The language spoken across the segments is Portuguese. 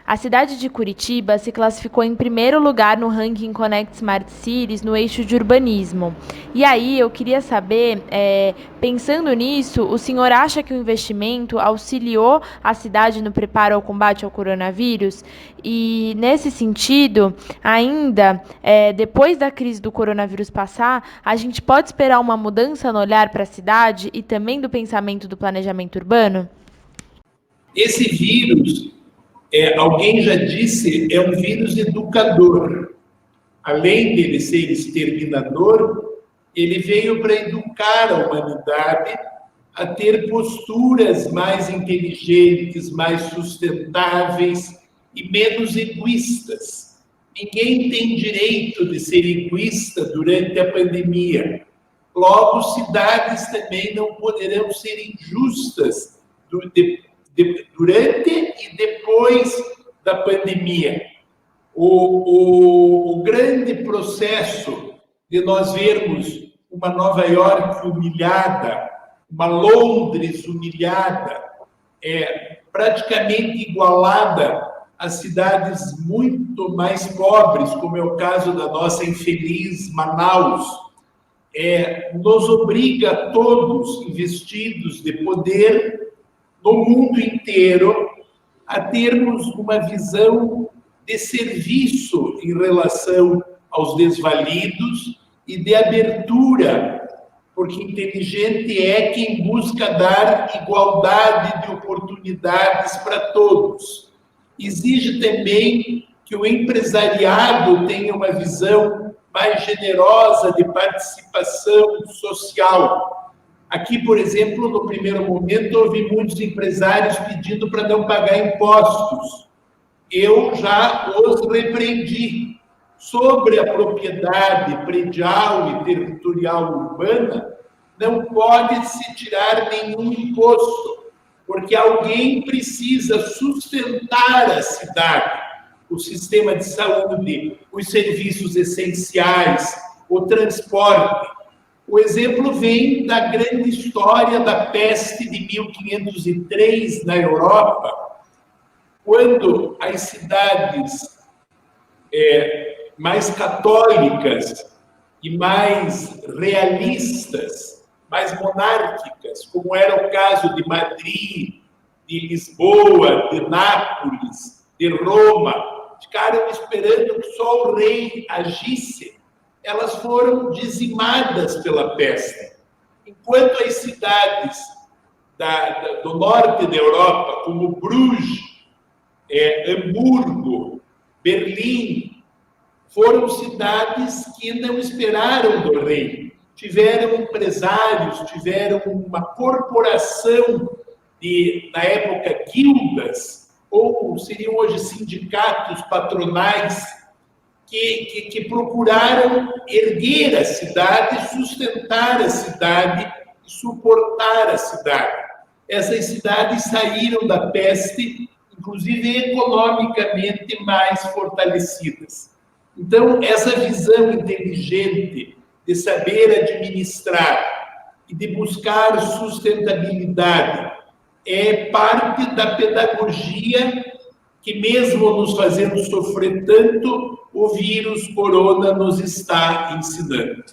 A cidade de Curitiba se classificou em primeiro lugar no ranking Connect Smart Cities no eixo de urbanismo. E aí eu queria saber, pensando nisso, o senhor acha que o investimento auxiliou a cidade no preparo ao combate ao coronavírus? E nesse sentido, ainda, depois da crise do coronavírus passar, a gente pode esperar uma mudança no olhar para a cidade e também do pensamento do planejamento urbano? Esse vírus, alguém já disse, é um vírus educador. Além dele ser exterminador, ele veio para educar a humanidade a ter posturas mais inteligentes, mais sustentáveis e menos egoístas. Ninguém tem direito de ser egoísta durante a pandemia. Logo, cidades também não poderão ser injustas durante e depois da pandemia. O grande processo de nós vermos uma Nova York humilhada, uma Londres humilhada, praticamente igualada a cidades muito mais pobres, como é o caso da nossa infeliz Manaus, nos obriga a todos, investidos de poder no mundo inteiro, a termos uma visão de serviço em relação aos desvalidos e de abertura, porque inteligente é quem busca dar igualdade de oportunidades para todos. Exige também que o empresariado tenha uma visão mais generosa de participação social. Aqui, por exemplo, no primeiro momento, houve muitos empresários pedindo para não pagar impostos. Eu já os repreendi. Sobre a propriedade predial e territorial urbana, não pode se tirar nenhum imposto, porque alguém precisa sustentar a cidade, o sistema de saúde, os serviços essenciais, o transporte. O exemplo vem da grande história da peste de 1503 na Europa, quando as cidades mais católicas e mais realistas, mais monárquicas, como era o caso de Madrid, de Lisboa, de Nápoles, de Roma, ficaram esperando que só o rei agisse. Elas foram dizimadas pela peste. Enquanto as cidades do norte da Europa, como Bruges, Hamburgo, Berlim, foram cidades que não esperaram do rei. Tiveram empresários, tiveram uma corporação na época, guildas, ou seriam hoje sindicatos patronais, que procuraram erguer a cidade, sustentar a cidade e suportar a cidade. Essas cidades saíram da peste, inclusive economicamente mais fortalecidas. Então, essa visão inteligente de saber administrar e de buscar sustentabilidade é parte da pedagogia que, mesmo nos fazendo sofrer tanto, o vírus corona nos está ensinando.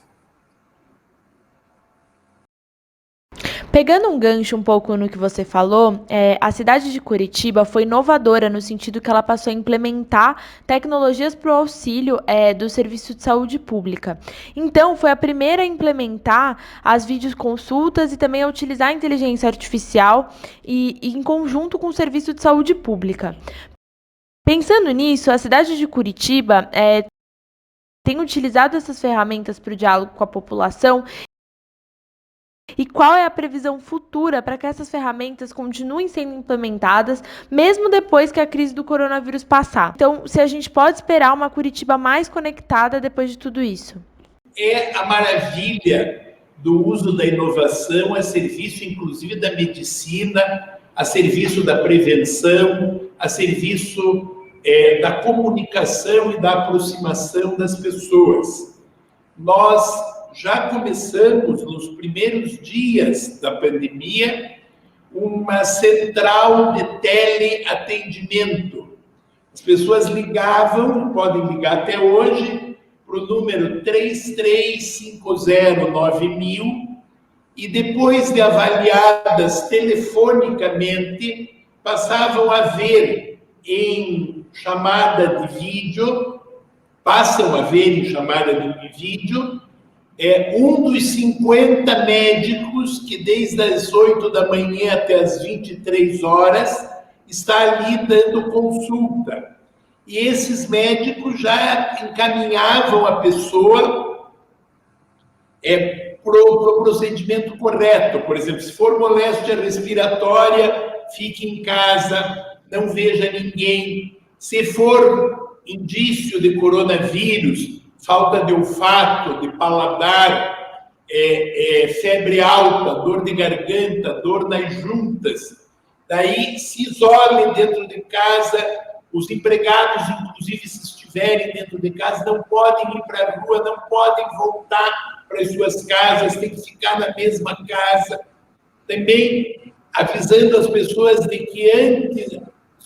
Pegando um gancho um pouco no que você falou, a cidade de Curitiba foi inovadora no sentido que ela passou a implementar tecnologias para o auxílio do serviço de saúde pública. Então, foi a primeira a implementar as videoconsultas e também a utilizar a inteligência artificial e em conjunto com o serviço de saúde pública. Pensando nisso, a cidade de Curitiba tem utilizado essas ferramentas para o diálogo com a população. E qual é a previsão futura para que essas ferramentas continuem sendo implementadas, mesmo depois que a crise do coronavírus passar? Então, se a gente pode esperar uma Curitiba mais conectada depois de tudo isso? É a maravilha do uso da inovação a serviço, inclusive, da medicina, a serviço da prevenção, a serviço da comunicação e da aproximação das pessoas. Nós já começamos, nos primeiros dias da pandemia, uma central de teleatendimento, As pessoas ligavam, podem ligar até hoje, para o número 33509000 e depois de avaliadas telefonicamente, passavam a ver em chamada de vídeo, passam a ver em chamada de vídeo, um dos 50 médicos que desde as 8 da manhã até as 23 horas está ali dando consulta. E esses médicos já encaminhavam a pessoa para o procedimento correto. Por exemplo, se for moléstia respiratória, fique em casa, não veja ninguém. Se for indício de coronavírus, falta de olfato, de paladar, febre alta, dor de garganta, dor nas juntas, daí se isole dentro de casa. Os empregados, inclusive, se estiverem dentro de casa, não podem ir para a rua, não podem voltar para as suas casas, tem que ficar na mesma casa. Também avisando as pessoas de que antes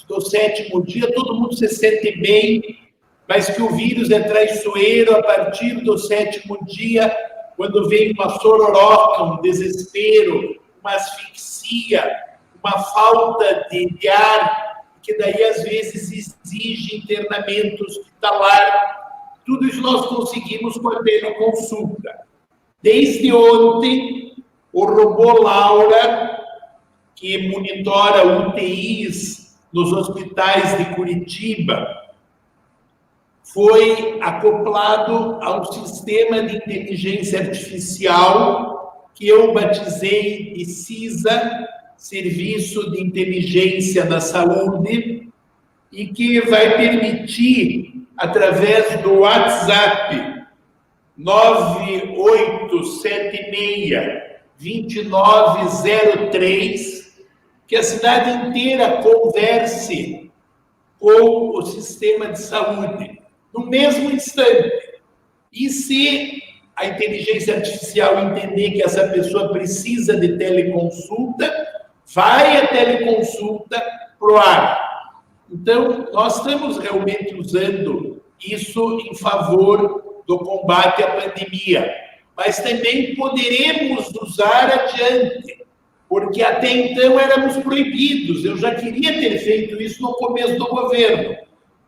do 7º dia todo mundo se sente bem, mas que o vírus é traiçoeiro a partir do 7º dia, quando vem uma sororoca, um desespero, uma asfixia, uma falta de ar, que daí às vezes exige internamento hospitalar. Tudo isso nós conseguimos com a teleconsulta. Desde ontem, o robô Laura, que monitora UTIs nos hospitais de Curitiba, foi acoplado ao sistema de inteligência artificial que eu batizei de CISA, Serviço de Inteligência na Saúde, e que vai permitir, através do WhatsApp 9876-2903, que a cidade inteira converse com o sistema de saúde no mesmo instante. E se a inteligência artificial entender que essa pessoa precisa de teleconsulta, vai a teleconsulta para o ar. Então, nós estamos realmente usando isso em favor do combate à pandemia, mas também poderemos usar adiante, porque até então éramos proibidos. Eu já queria ter feito isso no começo do governo,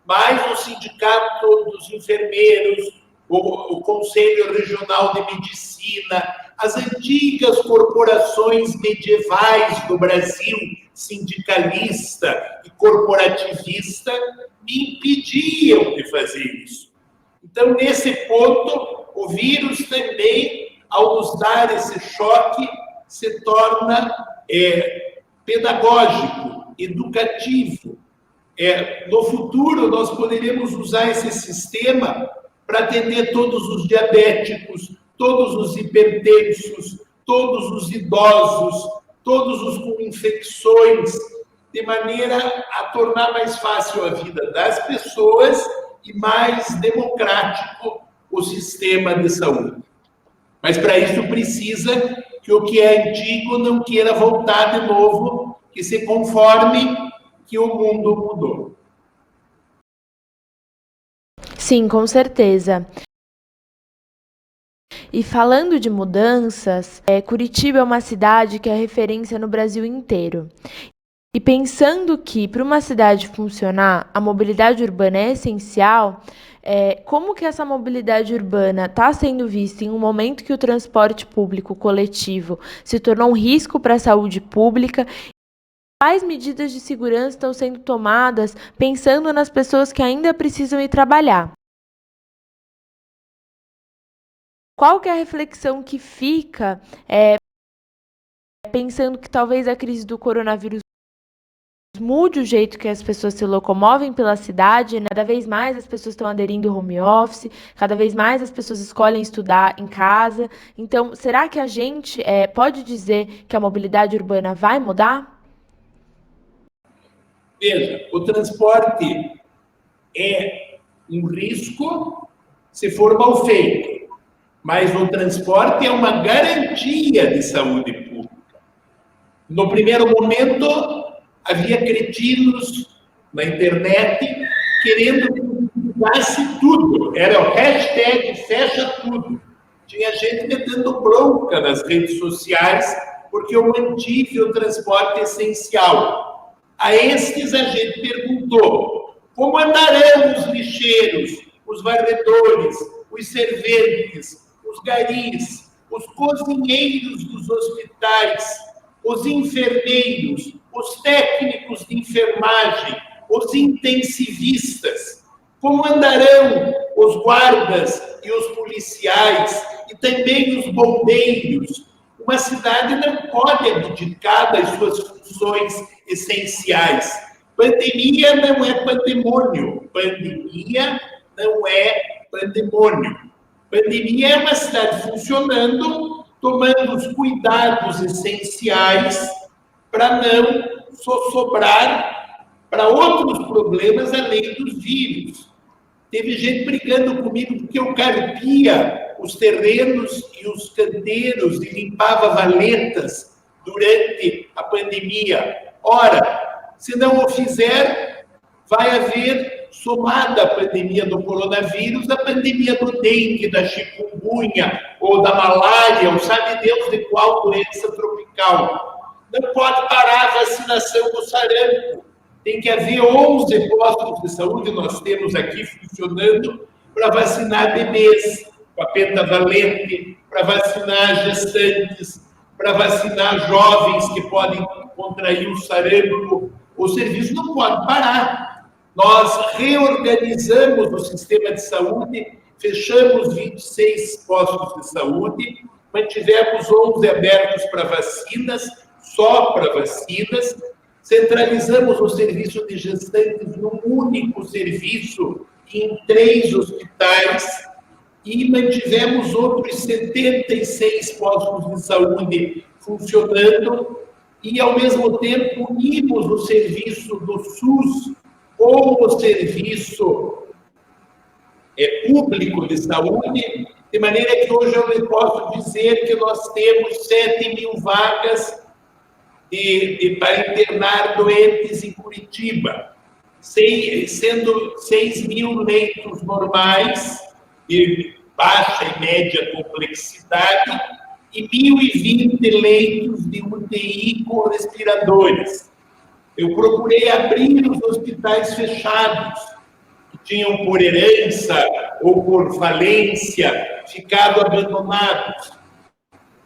mas o Sindicato dos Enfermeiros, o Conselho Regional de Medicina, as antigas corporações medievais do Brasil, sindicalista e corporativista, me impediam de fazer isso. Então, nesse ponto, o vírus também, ao nos dar esse choque, se torna pedagógico, educativo. No futuro, nós poderemos usar esse sistema para atender todos os diabéticos, todos os hipertensos, todos os idosos, todos os com infecções, de maneira a tornar mais fácil a vida das pessoas e mais democrático o sistema de saúde. Mas para isso precisa que o que é antigo não queira voltar de novo, que se conforme que o mundo mudou. Sim, com certeza. E falando de mudanças, Curitiba é uma cidade que é referência no Brasil inteiro. E pensando que para uma cidade funcionar, a mobilidade urbana é essencial, como que essa mobilidade urbana está sendo vista em um momento que o transporte público coletivo se tornou um risco para a saúde pública? Quais medidas de segurança estão sendo tomadas pensando nas pessoas que ainda precisam ir trabalhar? Qual que é a reflexão que fica pensando que talvez a crise do coronavírus mude o jeito que as pessoas se locomovem pela cidade, né? Cada vez mais as pessoas estão aderindo ao home office, cada vez mais as pessoas escolhem estudar em casa. Então, será que a gente pode dizer que a mobilidade urbana vai mudar? Veja, o transporte é um risco se for mal feito, mas o transporte é uma garantia de saúde pública. No primeiro momento, havia cretinos na internet querendo que mudasse tudo. Era o hashtag fecha tudo. Tinha gente metendo bronca nas redes sociais porque eu mantive o transporte essencial. A estes a gente perguntou: como andarão os lixeiros, os varredores, os serventes, os garis, os cozinheiros dos hospitais, os enfermeiros, os técnicos de enfermagem, os intensivistas? Como andarão os guardas e os policiais e também os bombeiros? Uma cidade não pode abdicar das suas funções essenciais. Pandemia não é pandemônio. Pandemia não é pandemônio. Pandemia é uma cidade funcionando, tomando os cuidados essenciais para não sobrar para outros problemas além dos vírus. Teve gente brigando comigo porque eu carpia os terrenos e os canteiros e limpava valetas durante a pandemia. Ora, se não o fizer, vai haver, somada à pandemia do coronavírus, a pandemia do dengue, da chikungunya, ou da malária, ou sabe Deus de qual doença tropical. Não pode parar a vacinação do sarampo. Tem que haver 11 postos de saúde, nós temos aqui funcionando, para vacinar bebês com a pentavalente, para vacinar gestantes, para vacinar jovens que podem contrair o sarampo. O serviço não pode parar. Nós reorganizamos o sistema de saúde, fechamos 26 postos de saúde, mantivemos 11 abertos para vacinas, só para vacinas, centralizamos o serviço de gestantes num único serviço em 3 hospitais e mantivemos outros 76 postos de saúde funcionando e, ao mesmo tempo, unimos o serviço do SUS com o serviço público de saúde, de maneira que hoje eu posso dizer que nós temos 7.000 vagas para internar doentes em Curitiba, sendo 6.000 leitos normais, de baixa e média complexidade, e 1.020 leitos de UTI com respiradores. Eu procurei abrir os hospitais fechados, que tinham por herança ou por falência ficado abandonados.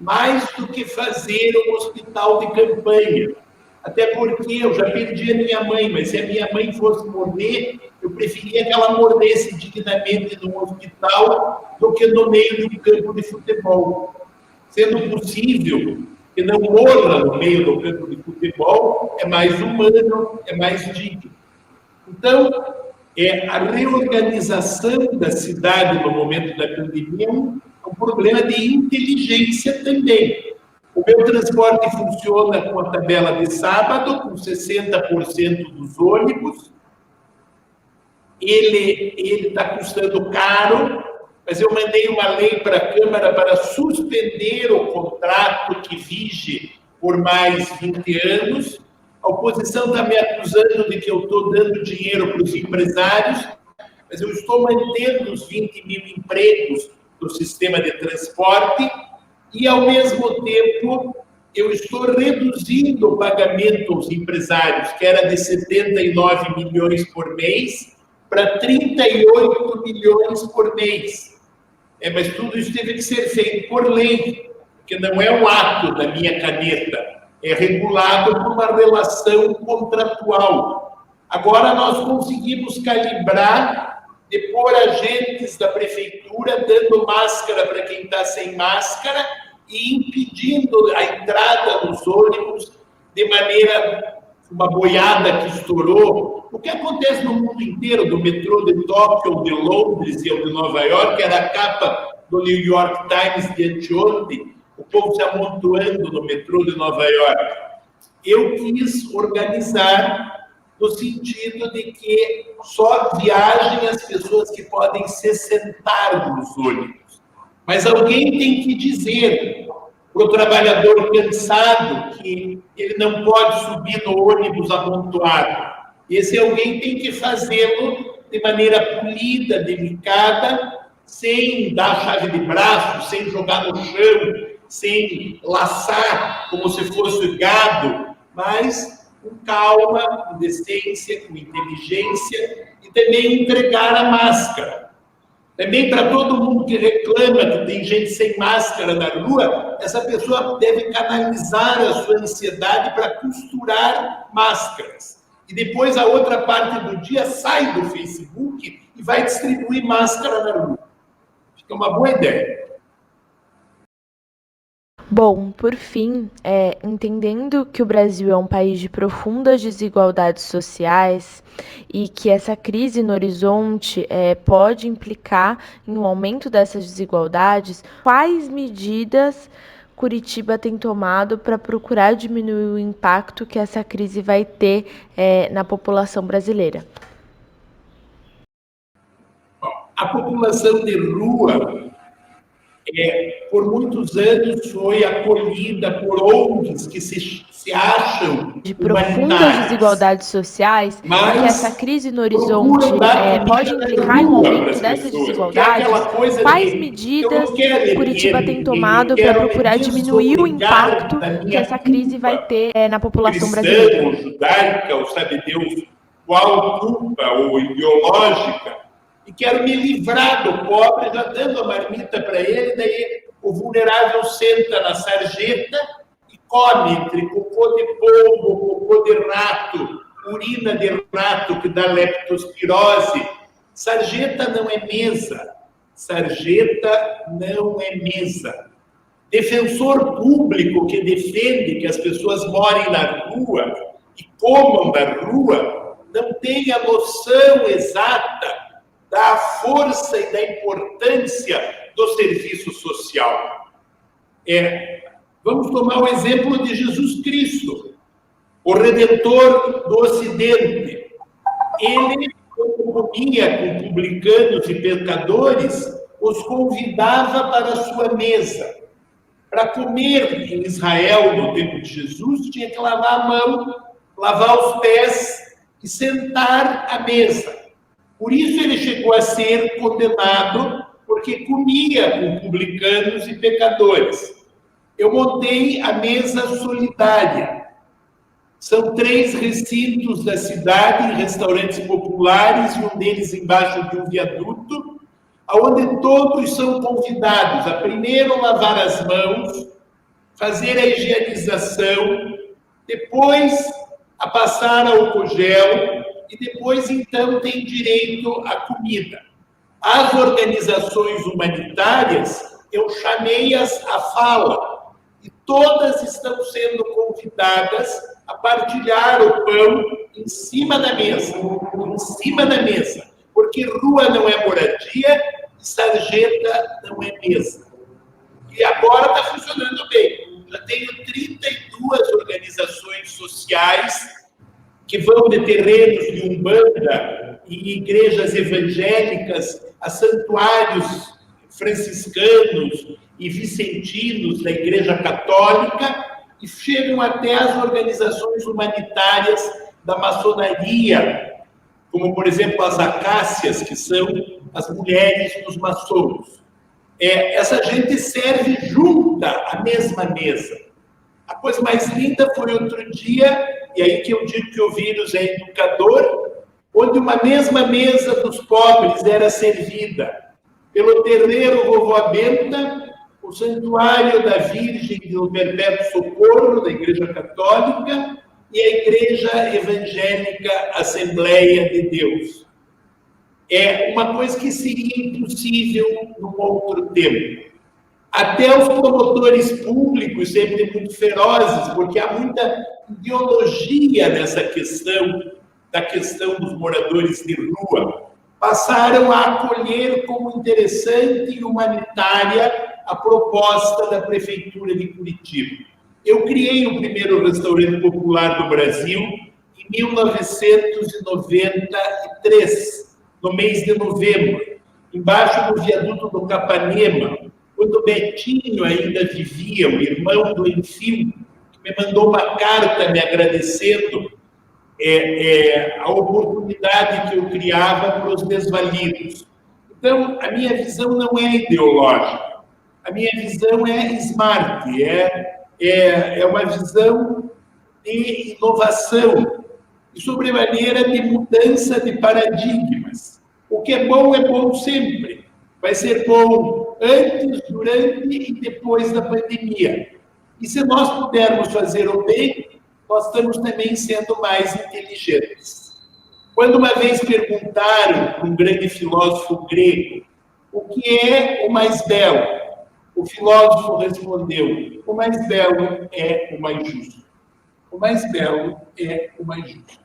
Mais do que fazer um hospital de campanha. Até porque eu já perdi a minha mãe, mas se a minha mãe fosse morrer, eu preferia que ela morresse dignamente num hospital do que no meio de um campo de futebol. Sendo possível que não morra no meio do campo de futebol, é mais humano, é mais digno. Então, a reorganização da cidade no momento da pandemia é um problema de inteligência também. O meu transporte funciona com a tabela de sábado, com 60% dos ônibus. Ele está custando caro, mas eu mandei uma lei para a Câmara para suspender o contrato que vige por mais 20 anos. A oposição está me acusando de que eu estou dando dinheiro para os empresários, mas eu estou mantendo os 20.000 empregos do sistema de transporte e, ao mesmo tempo, eu estou reduzindo o pagamento aos empresários, que era de 79 milhões por mês, para 38 milhões por mês. Mas tudo isso teve que ser feito por lei, porque não é um ato da minha caneta, é regulado por uma relação contratual. Agora nós conseguimos calibrar de pôr agentes da prefeitura dando máscara para quem está sem máscara e impedindo a entrada nos ônibus de maneira, uma boiada que estourou. O que acontece no mundo inteiro, do metrô de Tóquio, de Londres e de Nova York, era a capa do New York Times de anteontem, o povo se amontoando no metrô de Nova York. Eu quis organizar no sentido de que só viajem as pessoas que podem se sentar nos ônibus. Mas alguém tem que dizer para o trabalhador cansado que ele não pode subir no ônibus amontoado. Esse alguém tem que fazê-lo de maneira polida, delicada, sem dar chave de braço, sem jogar no chão, sem laçar como se fosse gado, mas com calma, com decência, com inteligência, e também entregar a máscara. Também para todo mundo que reclama que tem gente sem máscara na rua, essa pessoa deve canalizar a sua ansiedade para costurar máscaras. E depois, a outra parte do dia, sai do Facebook e vai distribuir máscara na rua. Fica uma boa ideia. Bom, por fim, entendendo que o Brasil é um país de profundas desigualdades sociais e que essa crise no horizonte pode implicar em um aumento dessas desigualdades, quais medidas Curitiba tem tomado para procurar diminuir o impacto que essa crise vai ter na população brasileira? A população de rua, por muitos anos, foi acolhida por ONGs que se acham de profundas desigualdades sociais, e que essa crise no horizonte pode implicar em um aumento dessas desigualdades, quais medidas Curitiba tem tomado para procurar diminuir o impacto que essa crise vai ter na população brasileira? Ou judaica, ou sabe Deus qual culpa, ou ideológica, e quero me livrar do pobre, já dando a marmita para ele, daí o vulnerável senta na sarjeta e come entre cocô de pombo, cocô de rato, urina de rato que dá leptospirose. Sarjeta não é mesa. Sarjeta não é mesa. Defensor público que defende que as pessoas morem na rua e comam na rua, não tem a noção exata da força e da importância do serviço social. Vamos tomar o exemplo de Jesus Cristo, o Redentor do Ocidente. Ele, quando comia com publicanos e pecadores, os convidava para a sua mesa. Para comer em Israel, no tempo de Jesus, tinha que lavar a mão, lavar os pés e sentar à mesa. Por isso ele chegou a ser condenado, porque comia com publicanos e pecadores. Eu montei a mesa solidária. São 3 recintos da cidade, restaurantes populares, e um deles embaixo de um viaduto, onde todos são convidados a primeiro lavar as mãos, fazer a higienização, depois a passar álcool gel, e depois, então, tem direito à comida. As organizações humanitárias, eu chamei-as à fala, e todas estão sendo convidadas a partilhar o pão em cima da mesa, porque rua não é moradia e sarjeta não é mesa. E agora está funcionando bem. Já tenho 32 organizações sociais que vão de terrenos de Umbanda e igrejas evangélicas a santuários franciscanos e vicentinos da Igreja Católica e chegam até as organizações humanitárias da maçonaria, como, por exemplo, as acácias, que são as mulheres dos maçons. Essa gente serve junta à mesma mesa. A coisa mais linda foi outro dia, e aí que eu digo que o vírus é educador, onde uma mesma mesa dos pobres era servida pelo terreiro Vovó Benta, o Santuário da Virgem do Perpétuo Socorro, da Igreja Católica, e a Igreja Evangélica Assembleia de Deus. É uma coisa que seria impossível num outro tempo. Até os promotores públicos, sempre muito ferozes, porque há muita ideologia nessa questão, da questão dos moradores de rua, passaram a acolher como interessante e humanitária a proposta da Prefeitura de Curitiba. Eu criei o primeiro restaurante popular do Brasil em 1993, no mês de novembro, embaixo do viaduto do Capanema, quando Betinho ainda vivia, o irmão do Enfim, que me mandou uma carta me agradecendo, a oportunidade que eu criava para os desvalidos. Então, a minha visão não é ideológica, a minha visão é smart, é uma visão de inovação e, sobremaneira, de mudança de paradigmas. O que é bom sempre. Vai ser bom antes, durante e depois da pandemia. E se nós pudermos fazer o bem, nós estamos também sendo mais inteligentes. Quando uma vez perguntaram para um grande filósofo grego o que é o mais belo, o filósofo respondeu: o mais belo é o mais justo. O mais belo é o mais justo.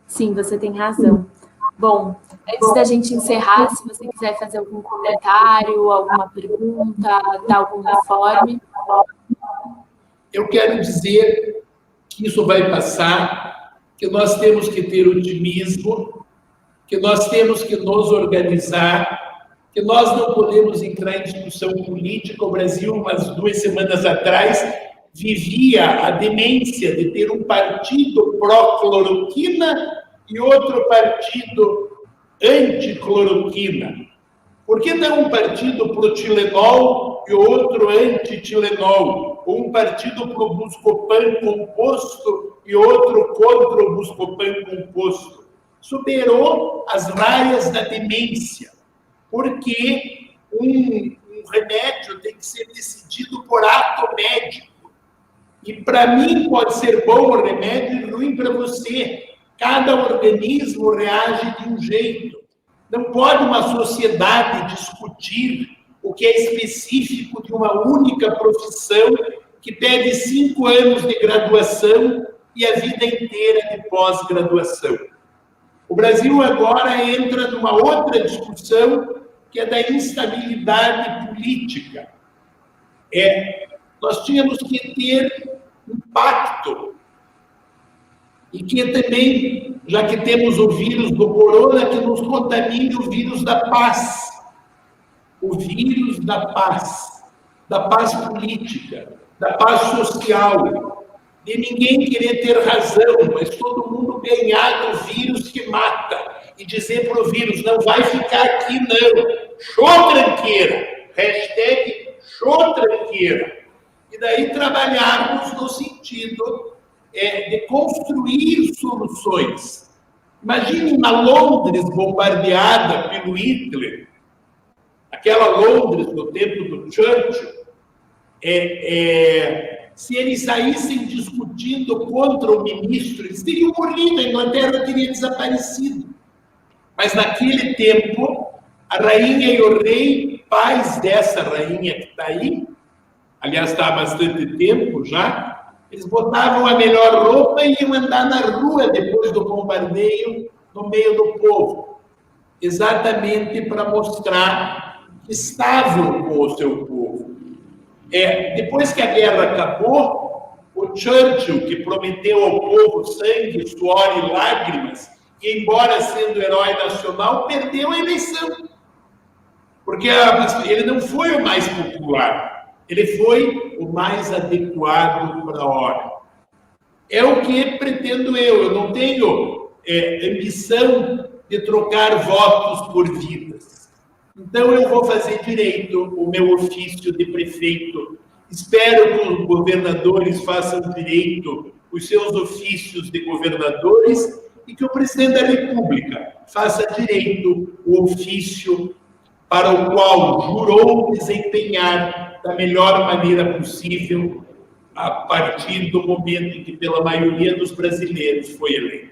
Sim, você tem razão. Bom, antes da gente encerrar, se você quiser fazer algum comentário, alguma pergunta, dar algum informe. Eu quero dizer que isso vai passar, que nós temos que ter otimismo, que nós temos que nos organizar, que nós não podemos entrar em discussão política. O Brasil, umas 2 semanas atrás, vivia a demência de ter um partido pró-cloroquina e outro partido anti-cloroquina. Por que não um partido pro-Tilenol e outro anti-Tilenol? Ou um partido pro Buscopan composto e outro contra o Buscopan composto? Superou as raias da demência, porque um remédio tem que ser decidido por ato médico. E para mim pode ser bom o remédio e ruim para você. Cada organismo reage de um jeito. Não pode uma sociedade discutir o que é específico de uma única profissão que pede 5 anos de graduação e a vida inteira de pós-graduação. O Brasil agora entra numa outra discussão, que é da instabilidade política. Nós tínhamos que ter um pacto, e que também, já que temos o vírus do corona, que nos contamine o vírus da paz. O vírus da paz política, da paz social, de ninguém querer ter razão, mas todo mundo ganhar do vírus que mata, e dizer para o vírus: não vai ficar aqui não, show tranqueira, hashtag show tranqueira. E daí trabalharmos no sentido de construir soluções. Imagine uma Londres bombardeada pelo Hitler, aquela Londres do tempo do Churchill, se eles saíssem discutindo contra o ministro, eles teriam morrido, a Inglaterra teria desaparecido. Mas naquele tempo, a rainha e o rei, pais dessa rainha que está aí, aliás, está há bastante tempo já, eles botavam a melhor roupa e iam andar na rua depois do bombardeio, no meio do povo, exatamente para mostrar que estavam com o seu povo. Depois que a guerra acabou, o Churchill, que prometeu ao povo sangue, suor e lágrimas, e embora sendo herói nacional, perdeu a eleição. Porque ele não foi o mais popular. Ele foi o mais adequado para a hora. É o que pretendo eu. Eu não tenho ambição de trocar votos por vidas. Então, eu vou fazer direito o meu ofício de prefeito. Espero que os governadores façam direito os seus ofícios de governadores e que o presidente da República faça direito o ofício para o qual jurou desempenhar da melhor maneira possível, a partir do momento em que, pela maioria dos brasileiros, foi eleito.